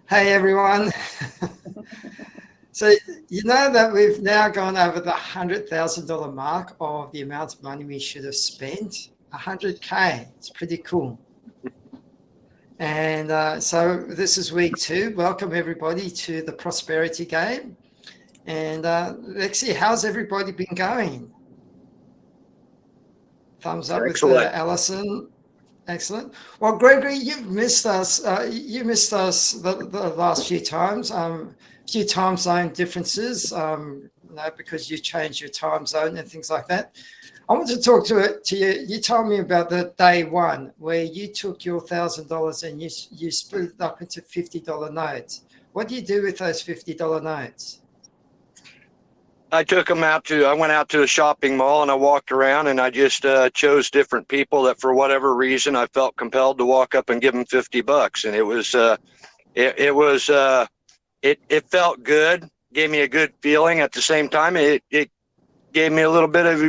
Hey everyone. So you know that we've now gone over the $100,000 mark of the amount of money we should have spent. 100K. It's pretty cool. And so this is week 2. Welcome everybody to the Prosperity Game. And Lexi, how's everybody been going? Thumbs up with Excellent. Alison. Excellent. Well, Gregory, you've missed us. You missed us the last few times. Few time zone differences, because you changed your time zone and things like that. I want to talk to you. You told me about the day one where you took your $1,000 and you split it up into $50 notes. What do you do with those $50 notes? I went out to a shopping mall and I walked around and I just chose different people that for whatever reason I felt compelled to walk up and give them $50. And it felt good, gave me a good feeling. At the same time, it gave me a little bit of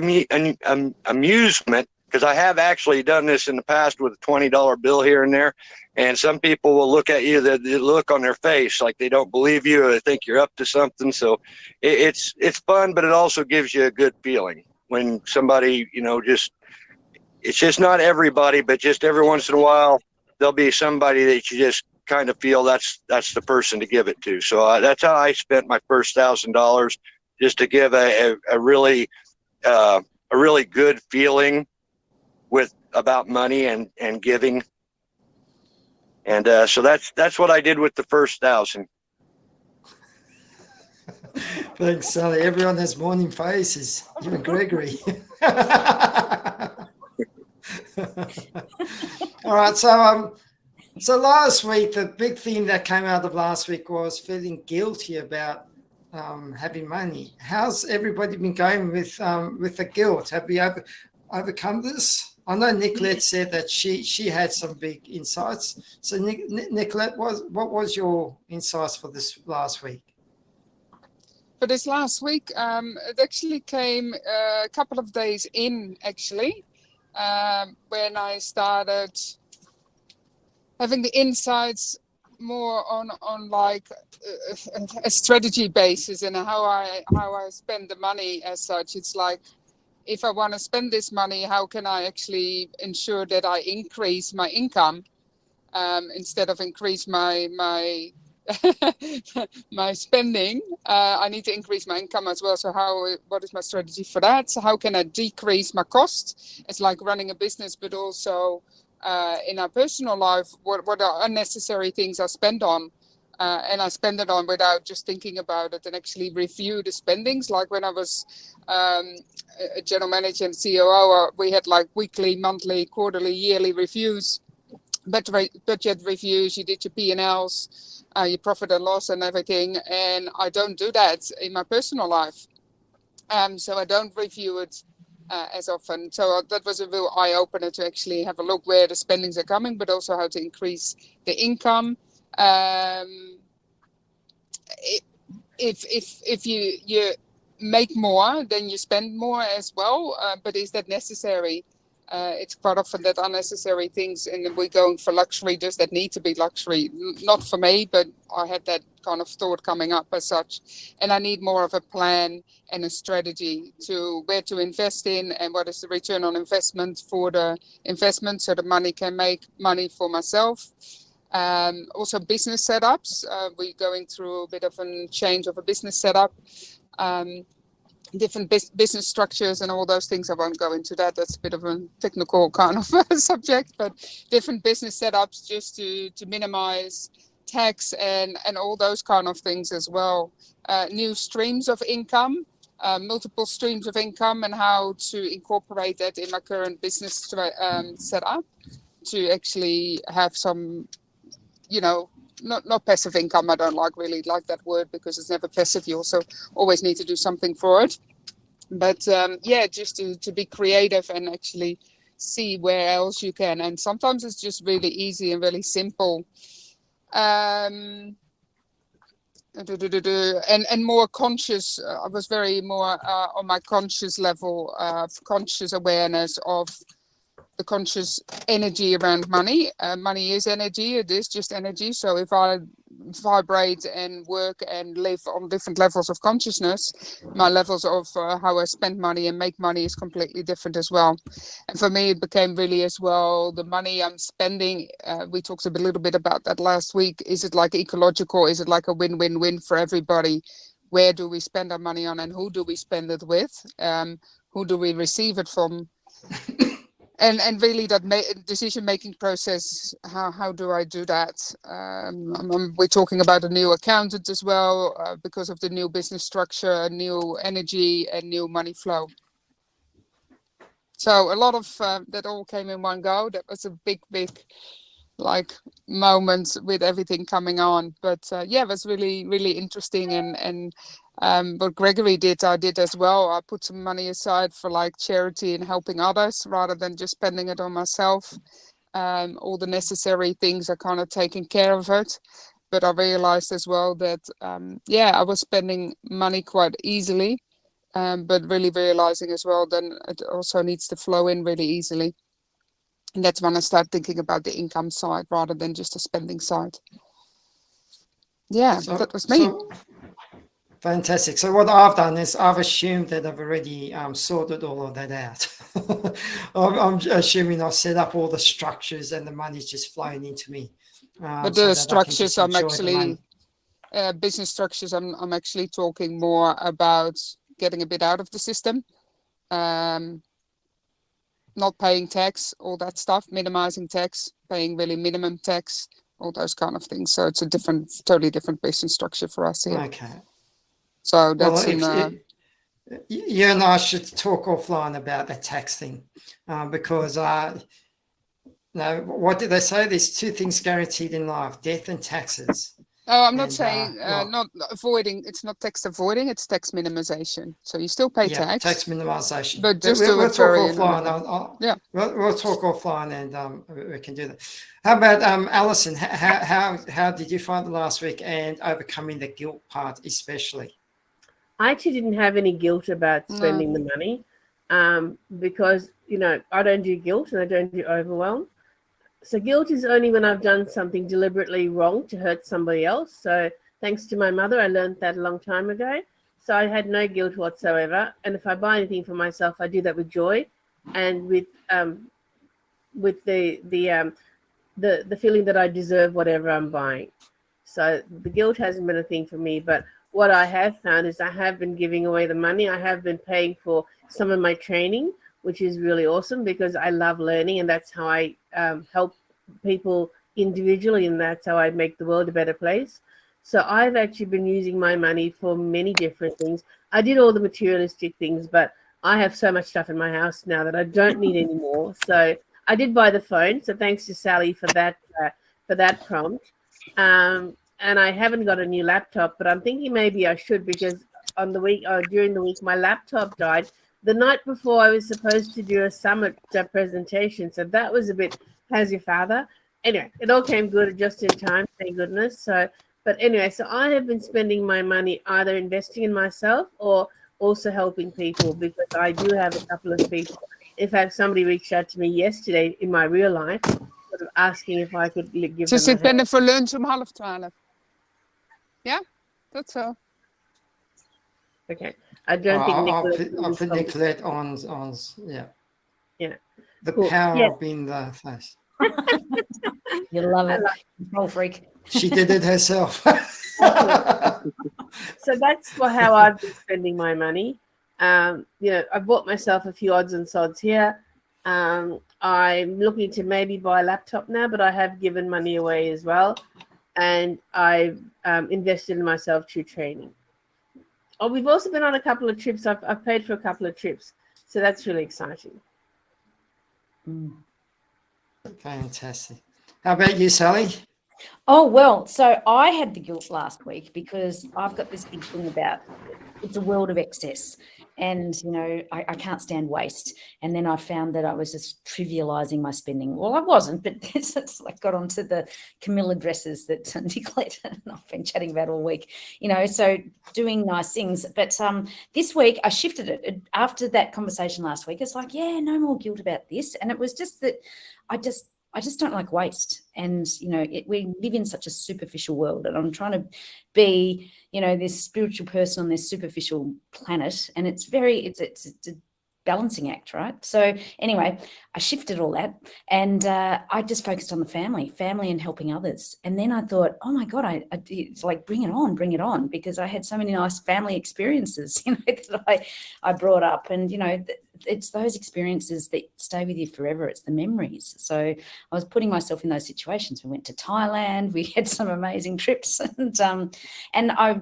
amusement, because I have actually done this in the past with a $20 bill here and there. And some people will look at you, the look on their face like they don't believe you or they think you're up to something. So it's fun, but it also gives you a good feeling when somebody, it's just not everybody, but just every once in a while, there'll be somebody that you just kind of feel that's the person to give it to. So that's how I spent my first $1,000, just to give a really good feeling about money and giving. And so that's what I did with the first 1,000. Thanks, Sally. Everyone has morning faces, even Gregory. All right, so last week, the big thing that came out of last week was feeling guilty about having money. How's everybody been going with the guilt? Have we overcome this? I know Nicolette said that she had some big insights. So Nicolette, what was your insights for this last week? For this last week, it actually came a couple of days in, actually, when I started having the insights more on like a strategy basis and how I spend the money as such. It's like, if I want to spend this money, how can I actually ensure that I increase my income instead of increase my my spending? I need to increase my income as well. So what is my strategy for that? So how can I decrease my costs? It's like running a business, but also in our personal life, what are unnecessary things I spend on? And I spend it on without just thinking about it and actually review the spendings. Like when I was a general manager and COO, we had like weekly, monthly, quarterly, yearly reviews, budget reviews. You did your P&Ls, your profit and loss and everything. And I don't do that in my personal life. So I don't review it as often. So that was a real eye-opener to actually have a look where the spendings are coming, but also how to increase the income. If you make more, then you spend more as well. But is that necessary? It's quite often that unnecessary things, and we're going for luxury. Does that need to be luxury? Not for me, but I had that kind of thought coming up as such. And I need more of a plan and a strategy to where to invest in and what is the return on investment for the investment, so the money can make money for myself. Also business setups. We're going through a bit of a change of a business setup. Different business structures and all those things. I won't go into that. That's a bit of a technical kind of subject, but different business setups just to minimize tax and all those kind of things as well. New streams of income, multiple streams of income, and how to incorporate that in my current business setup to actually have some, not passive income. I don't really like that word because it's never passive. You also always need to do something for it. But just to be creative and actually see where else you can. And sometimes it's just really easy and really simple. And more conscious. I was very more on my conscious level of conscious awareness of the conscious energy around money. Money is energy. It is just energy. So if I vibrate and work and live on different levels of consciousness, my levels of how I spend money and make money is completely different as well. And for me, it became really as well the money I'm spending. We talked a little bit about that last week. Is it like ecological? Is it like a win-win-win for everybody? Where do we spend our money on, and who do we spend it with? Who do we receive it from? And really that decision-making process, how do I do that? We're talking about a new accountant as well, because of the new business structure, new energy and new money flow. So a lot of that all came in one go. That was a big like moment with everything coming on. But yeah, it was really, really interesting. And what Gregory did, I did as well. I put some money aside for like charity and helping others rather than just spending it on myself. All the necessary things are kind of taking care of it. But I realized as well that, yeah, I was spending money quite easily, but really realizing as well, then it also needs to flow in really easily. And that's when I start thinking about the income side rather than just the spending side. Yeah, that was me. Fantastic. So what I've done is I've assumed that I've already sorted all of that out. I'm assuming I've set up all the structures and the money's just flowing into me. But the structures, I'm actually, business structures, I'm actually talking more about getting a bit out of the system. Not paying tax, all that stuff, minimizing tax, paying really minimum tax, all those kind of things. So it's a totally different business structure for us here. Okay. So that's you and I should talk offline about the tax thing, because no, what did they say? There's two things guaranteed in life: death and taxes. Oh, I'm not saying not avoiding. It's not tax avoiding. It's tax minimization. So you still pay tax. Tax minimization. But just we'll talk offline. Yeah, we'll talk offline, and we can do that. How about Alison? How did you find the last week and overcoming the guilt part, especially? I actually didn't have any guilt about spending the money, because I don't do guilt and I don't do overwhelm. So guilt is only when I've done something deliberately wrong to hurt somebody else. So thanks to my mother, I learned that a long time ago. So I had no guilt whatsoever. And if I buy anything for myself, I do that with joy and with the feeling that I deserve whatever I'm buying. So the guilt hasn't been a thing for me. But what I have found is I have been giving away the money. I have been paying for some of my training, which is really awesome because I love learning, and that's how I help people individually, and that's how I make the world a better place. So I've actually been using my money for many different things. I did all the materialistic things, but I have so much stuff in my house now that I don't need anymore. So I did buy the phone. So thanks to Sally for that prompt. And I haven't got a new laptop, but I'm thinking maybe I should, because during the week, my laptop died. The night before, I was supposed to do a summit presentation. So that was a bit, how's your father? Anyway, it all came good just in time, thank goodness. So I have been spending my money either investing in myself or also helping people, because I do have a couple of people. In fact, somebody reached out to me yesterday in my real life, sort of asking if I could give them a hand. Ze zit binnen voor lunch om 11:30. Yeah, that's all. Okay. I don't think Nicolette. I'll put Nicolette on. Yeah. Yeah. The power of being the face. You love it. Control freak. She did it herself. So that's how I've been spending my money. I bought myself a few odds and sods here. I'm looking to maybe buy a laptop now, but I have given money away as well. And I've invested in myself through training. Oh, we've also been on a couple of trips. I've paid for a couple of trips. So that's really exciting. Fantastic. How about you, Sally? Oh, well, so I had the guilt last week because I've got this big thing about it's a world of excess. And, I can't stand waste. And then I found that I was just trivializing my spending. Well, I wasn't, but it's like got onto the Camilla dresses that Nicolette and I've been chatting about all week, so doing nice things. But this week I shifted it. After that conversation last week, it's like, yeah, no more guilt about this. And it was just that I just don't like waste. And, we live in such a superficial world, and I'm trying to be, this spiritual person on this superficial planet. And it's a balancing act, right? So anyway, I shifted all that, and I just focused on the family and helping others. And then I thought, oh my God, it's like, bring it on, because I had so many nice family experiences, that I brought up. And, it's those experiences that stay with you forever. It's the memories. So I was putting myself in those situations. We went to Thailand, we had some amazing trips, and I,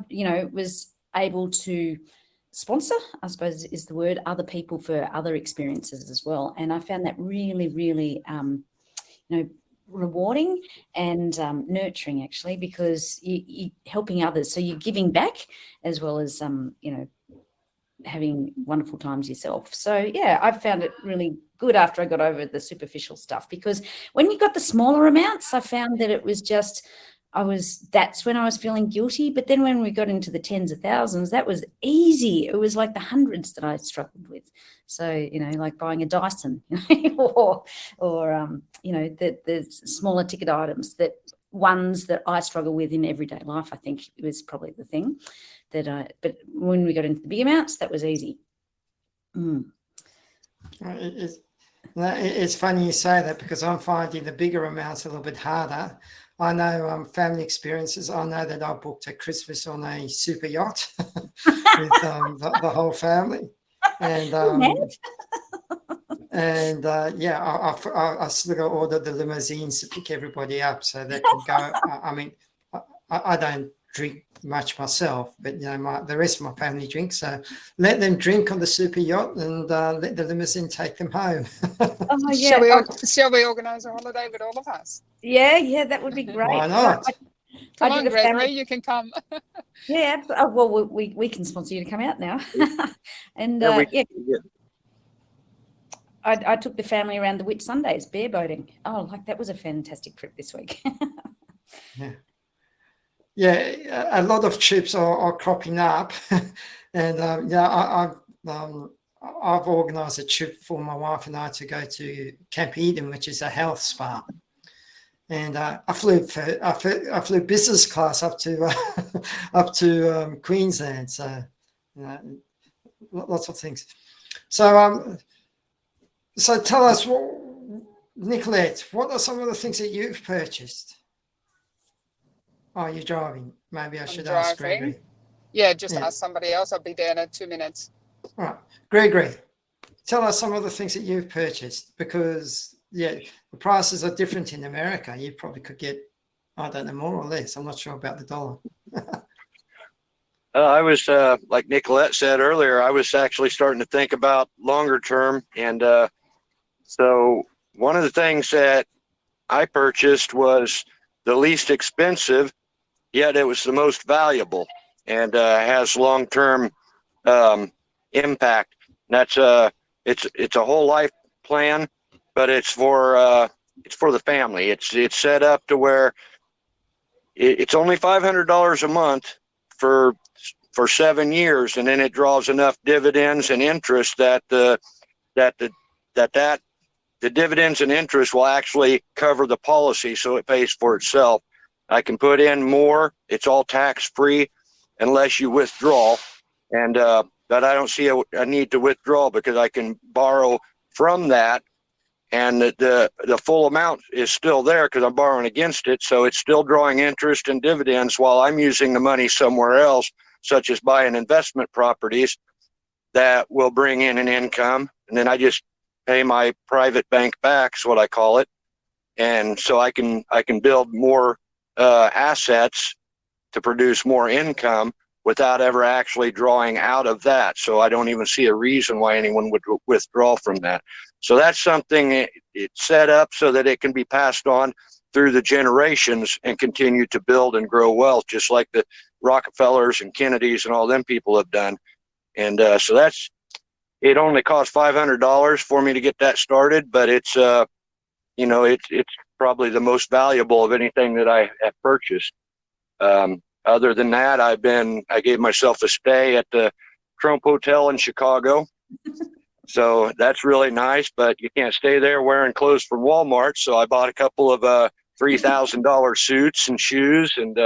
was able to sponsor, I suppose is the word, other people for other experiences as well. And I found that really, really, rewarding and nurturing, actually, because you helping others. So you're giving back as well as, having wonderful times yourself. So yeah, I found it really good after I got over the superficial stuff, because when you got the smaller amounts, I found that it was just, that's when I was feeling guilty. But then when we got into the tens of thousands, that was easy. It was like the hundreds that I struggled with. So, like buying a Dyson, or the smaller ticket items, that ones that I struggle with in everyday life, I think it was probably the thing but when we got into the big amounts, that was easy. It's funny you say that, because I'm finding the bigger amounts a little bit harder. I know family experiences. I know that I booked a Christmas on a super yacht with the whole family, and I still got to order the limousines to pick everybody up so they can go. I don't drink much myself, but the rest of my family drink, so let them drink on the super yacht, and let the limousine take them home. Oh yeah. Shall we organise a holiday with all of us? Yeah, that would be great. Why not? Come on, Gregory, you can come. Yeah, well, we can sponsor you to come out now. And I took the family around the Whit Sundays, bear boating. Oh, that was a fantastic trip this week. Yeah, a lot of trips are cropping up, and I've organised a trip for my wife and I to go to Camp Eden, which is a health spa, and I flew business class up to Queensland. So lots of things. So tell us, Nicolette, what are some of the things that you've purchased? Oh, you're driving. Maybe I should ask Gregory. Yeah, just ask somebody else. I'll be there in 2 minutes. All right. Gregory, tell us some of the things that you've purchased, because, the prices are different in America. You probably could get, I don't know, more or less. I'm not sure about the dollar. I was, like Nicolette said earlier, I was actually starting to think about longer term. And so one of the things that I purchased was the least expensive, yet it was the most valuable, and has long-term impact. And that's it's a whole life plan, but it's for the family. It's set up to where it's only $500 a month for 7 years, and then it draws enough dividends and interest that the dividends and interest will actually cover the policy, so it pays for itself. I can put in more. It's all tax-free unless you withdraw. And but I don't see a need to withdraw, because I can borrow from that, and the full amount is still there because I'm borrowing against it. So it's still drawing interest and dividends while I'm using the money somewhere else, such as buying investment properties that will bring in an income. And then I just pay my private bank back, is what I call it. And so I can build more assets to produce more income without ever actually drawing out of that. So I don't even see a reason why anyone would withdraw from that. So that's something it's set up so that it can be passed on through the generations and continue to build and grow wealth, just like the Rockefellers and Kennedys and all them people have done. And so it only cost $500 for me to get that started, but it's it's probably the most valuable of anything that I have purchased. Other than that, I gave myself a stay at the Trump Hotel in Chicago. So that's really nice, but you can't stay there wearing clothes from Walmart. So I bought a couple of $3,000 suits and shoes, and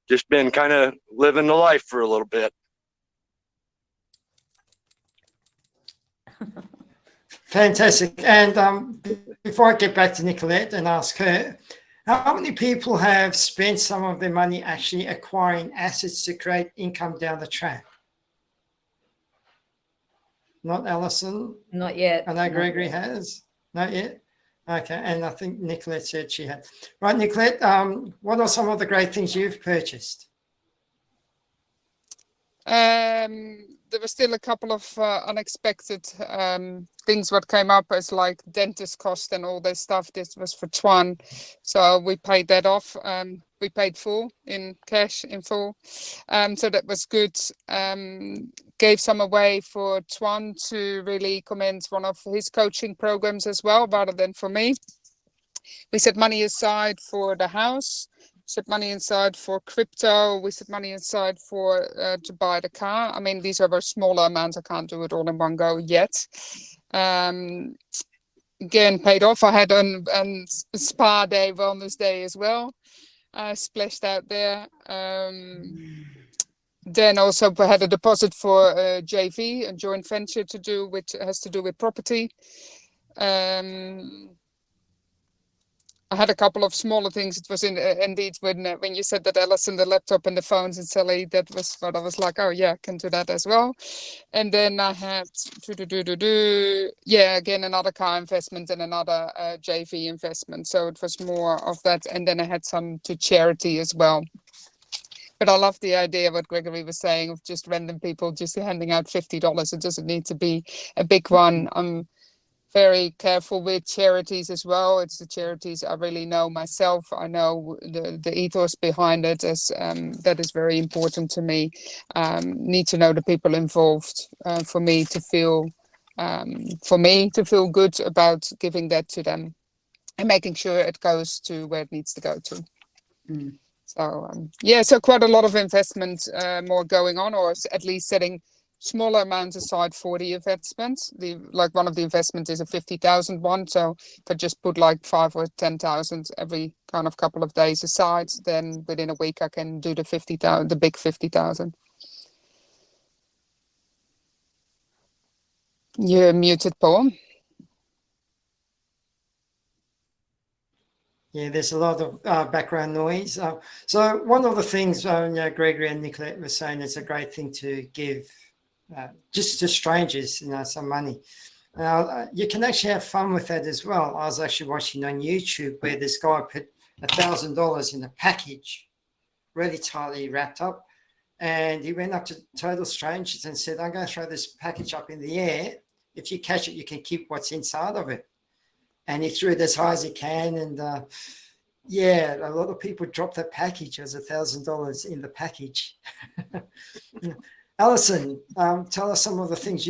just been kind of living the life for a little bit. Fantastic. And before I get back to Nicolette and ask her, how many people have spent some of their money actually acquiring assets to create income down the track? Not Alison? Not yet. I know Gregory has. Not yet? Okay. And I think Nicolette said she had. Right, Nicolette, what are some of the great things you've purchased? There were still a couple of unexpected things what came up as like dentist cost and all this stuff. This was for Twan, so we paid that off. We paid full in cash in full, so that was good. Gave some away for Twan to really commence one of his coaching programs as well, rather than for me. We set money aside for the house. Set money aside for crypto. We set money aside for to buy the car. I mean, these are very smaller amounts. I can't do it all in one go yet. Again, paid off. I had a spa day, wellness day as well. Splashed out there. Then also I had a deposit for a JV, a joint venture to do, which has to do with property. I had a couple of smaller things. It was indeed when you said that, Alison, the laptop and the phones and Sally, that was what I was like, oh yeah, I can do that as well. And then I had again another car investment and another JV investment. So it was more of that. And then I had some to charity as well. But I love the idea of what Gregory was saying of just random people just handing out $50. It doesn't need to be a big one. I'm very careful with charities as well. It's the charities I really know myself. I know the ethos behind it. As that is very important to me. Need to know the people involved for me to feel good about giving that to them and making sure it goes to where it needs to go to. Mm. So so quite a lot of investment more going on, or at least setting smaller amounts aside for the investments. Like one of the investments is a 50,000 one. So if I just put like 5 or 10,000 every kind of couple of days aside, then within a week I can do the 50,000, the big 50,000. You're muted, Paul. Yeah, there's a lot of background noise. So one of the things Gregory and Nicolette were saying, it's a great thing to give just to strangers, some money. You can actually have fun with that as well. I was actually watching on YouTube where this guy put $1,000 in a package, really tightly wrapped up, and he went up to total strangers and said, "I'm going to throw this package up in the air. If you catch it, you can keep what's inside of it." And he threw it as high as he can, and a lot of people dropped that package as $1,000 in the package. Alison, tell us some of the things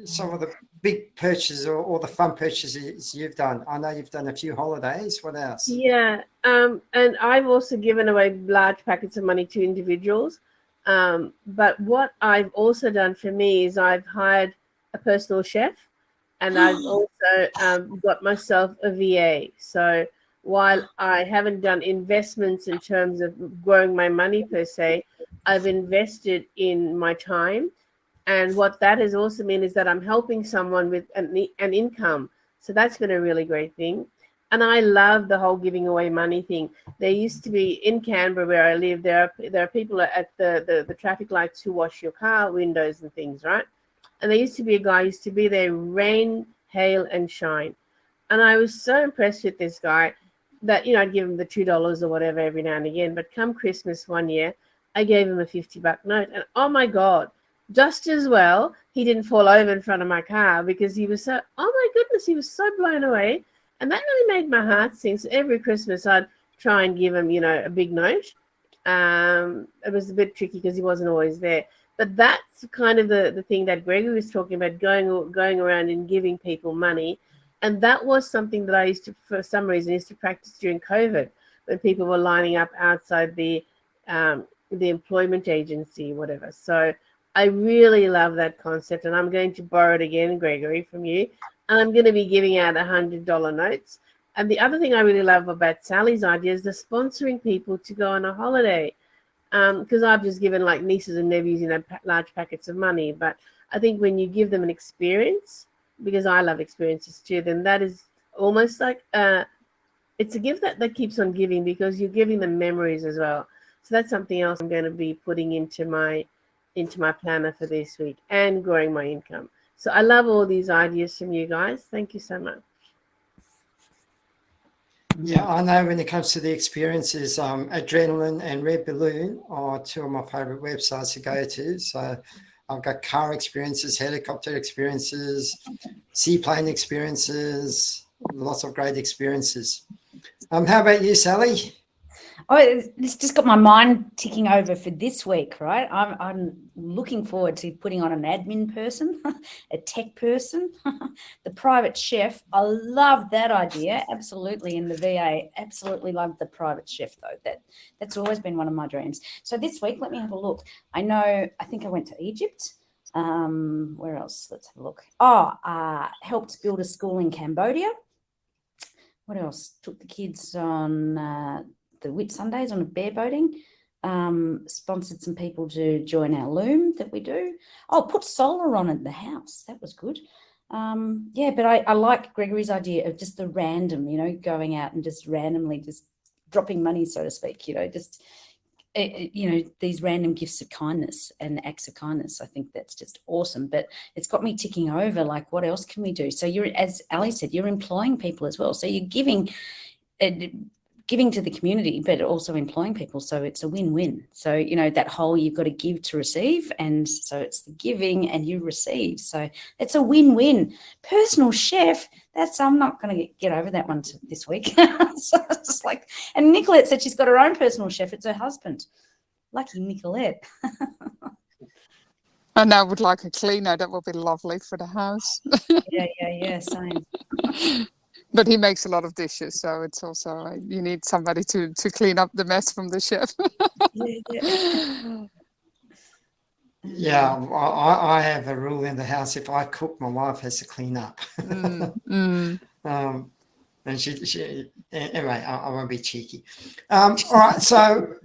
some of the big purchases or the fun purchases you've done. I know you've done a few holidays. What else? Yeah, and I've also given away large packets of money to individuals. But what I've also done for me is I've hired a personal chef, and I've also got myself a VA. So while I haven't done investments in terms of growing my money per se, I've invested in my time. And what that has also meant is that I'm helping someone with an income. So that's been a really great thing. And I love the whole giving away money thing. There used to be in Canberra where I live, there are people at the traffic lights who wash your car windows and things, right? And there used to be a guy who used to be there rain, hail, and shine. And I was so impressed with this guy that, I'd give him the $2 or whatever every now and again. But come Christmas one year, I gave him a $50 note. And oh my God, just as well, he didn't fall over in front of my car because he was so, oh my goodness, he was so blown away. And that really made my heart sing. So every Christmas I'd try and give him, a big note. It was a bit tricky because he wasn't always there. But that's kind of the thing that Gregory was talking about, going around and giving people money. And that was something that I used to, for some reason, used to practice during COVID, when people were lining up outside the employment agency, whatever. So I really love that concept, and I'm going to borrow it again, Gregory, from you. And I'm going to be giving out $100 notes. And the other thing I really love about Sally's idea is the sponsoring people to go on a holiday. Because I've just given like nieces and nephews, large packets of money. But I think when you give them an experience, because I love experiences too, then that is almost like it's a gift that keeps on giving, because you're giving them memories as well. So that's something else I'm going to be putting into my planner for this week, and growing my income. So I love all these ideas from you guys. Thank you so much. Yeah, I know when it comes to the experiences, Adrenaline and Red Balloon are two of my favorite websites to go to. So I've got car experiences, helicopter experiences, seaplane experiences, lots of great experiences. How about you, Sally? Oh, it's just got my mind ticking over for this week, right? I'm looking forward to putting on an admin person, a tech person, the private chef. I love that idea, absolutely. In the VA, absolutely love the private chef though. That's always been one of my dreams. So this week, let me have a look. I think I went to Egypt. Where else? Let's have a look. Helped build a school in Cambodia. What else? Took the kids on the Whit Sundays on a bear boating. Sponsored some people to join our loom that we do. Put solar on at the house. That was good. But I like Gregory's idea of just the random, going out and just randomly just dropping money, so to speak, just these random gifts of kindness and acts of kindness. I think that's just awesome. But it's got me ticking over, like, what else can we do? So you're, as Ali said, you're employing people as well. So you're giving to the community, but also employing people. So it's a win-win. So, that whole, you've got to give to receive. And so it's the giving and you receive. So it's a win-win. Personal chef, I'm not going to get over that one this week. So it's like, and Nicolette said she's got her own personal chef. It's her husband. Lucky Nicolette. And I would like a cleaner. That would be lovely for the house. Yeah, same. But he makes a lot of dishes, so it's also you need somebody to clean up the mess from the chef. Yeah, I have a rule in the house: if I cook, my wife has to clean up. And she anyway. I won't be cheeky. All right, so.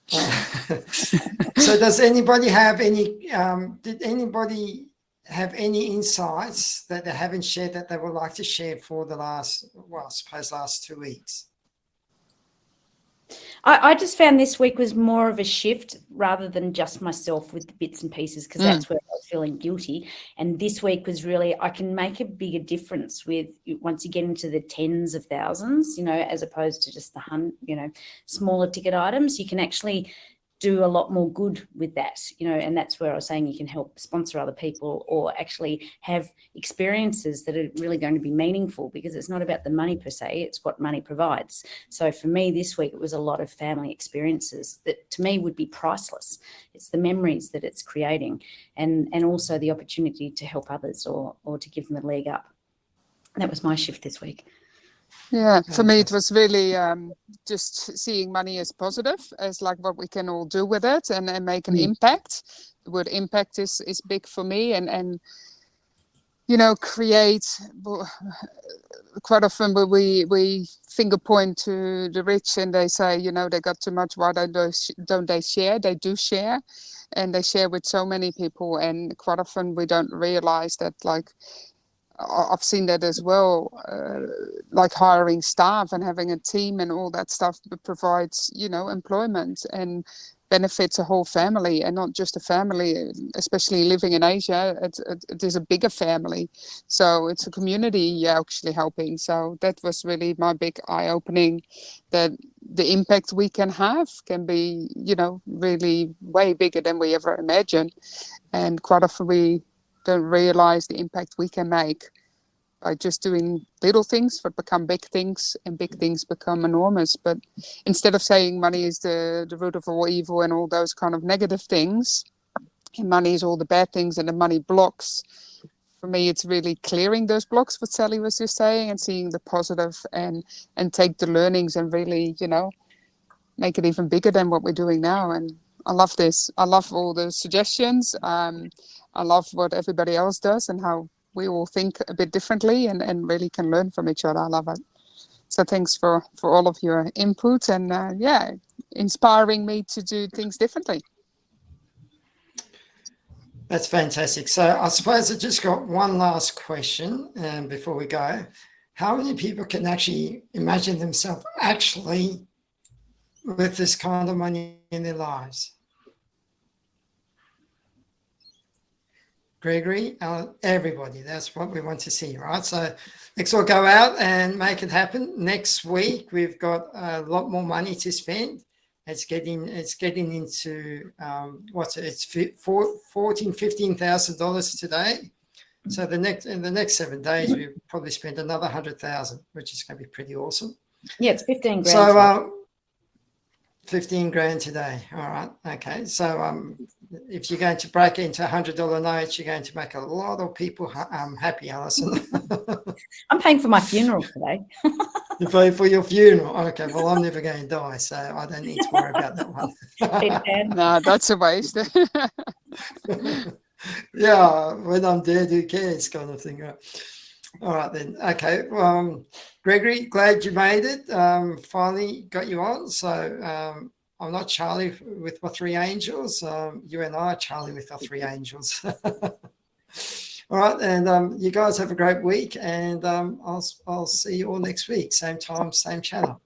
So does anybody have any? Did anybody have any insights that they haven't shared that they would like to share for the last 2 weeks? I just found this week was more of a shift rather than just myself with the bits and pieces, because that's where I was feeling guilty. And this week was really, I can make a bigger difference with, once you get into the tens of thousands, as opposed to just the smaller ticket items. You can actually do a lot more good with that, and that's where I was saying you can help sponsor other people or actually have experiences that are really going to be meaningful, because it's not about the money per se, it's what money provides. So for me this week, it was a lot of family experiences that to me would be priceless. It's the memories that it's creating, and also the opportunity to help others or to give them a leg up. That was my shift this week. Yeah, for me it was really just seeing money as positive, as like what we can all do with it and make an impact. The word impact is big for me, and create. Quite often we finger point to the rich and they say, they got too much, why don't they share? They do share, and they share with so many people, and quite often we don't realize that, like, I've seen that as well, like hiring staff and having a team and all that stuff provides, employment and benefits a whole family, and not just a family, especially living in Asia. It is a bigger family. So it's a community actually helping. So that was really my big eye-opening, that the impact we can have can be, really way bigger than we ever imagined. And quite often we don't realize the impact we can make by just doing little things that become big things, and big things become enormous. But instead of saying money is the root of all evil and all those kind of negative things, and money is all the bad things and the money blocks, for me it's really clearing those blocks, what Sally was just saying, and seeing the positive and take the learnings and really, make it even bigger than what we're doing now. And I love this. I love all the suggestions. I love what everybody else does and how we all think a bit differently and really can learn from each other. I love it. So thanks for all of your input and inspiring me to do things differently. That's fantastic. So I suppose I just got one last question before we go. How many people can actually imagine themselves actually with this kind of money in their lives? Gregory, everybody, that's what we want to see, right? So let's all go out and make it happen. Next week, we've got a lot more money to spend. It's getting into it's $15,000 today. So in the next 7 days, we probably spend another 100,000, which is going to be pretty awesome. Yeah, it's 15 grand. So 15 grand today. All right. Okay. So if you're going to break into $100 notes, you're going to make a lot of people happy, Alison. I'm paying for my funeral today. You pay for your funeral. Okay. Well, I'm never going to die, so I don't need to worry about that one. No, that's a waste. Yeah. When I'm dead, who cares, kind of thing. Right? All right then. Okay. Gregory, glad you made it. Finally got you on. So I'm not Charlie with my 3 angels. You and I are Charlie with our 3 angels. All right, and you guys have a great week, and I'll see you all next week. Same time, same channel.